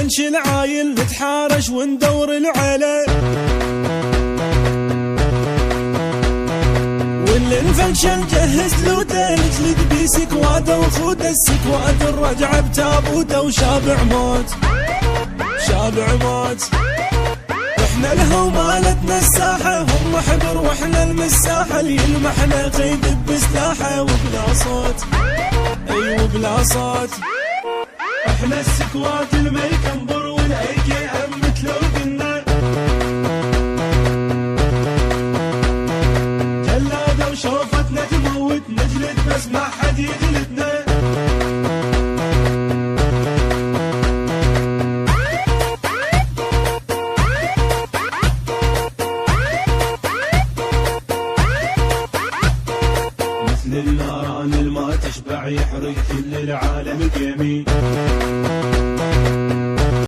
الفنش العايل نتحارش وندور العلا، والفنش نجهز لوده نجلد بيه سكواده وخوده، السكواد الرجعه بتابوته وشابع موت شابع موت. احنا لها مالتنا الساحه، هم حبر واحنا المساحه، اللي يلمحنا قيد بسلاحه وبلا صوت اي وبلا صوت. احنا السكوات الميكنبر والاي كي ام مثل قلنا، جلاده وشوفتنا تموت نجلد بس ما حد يجلدنا. مثل النار الماء تشبع يحرق كل العالم اليمين.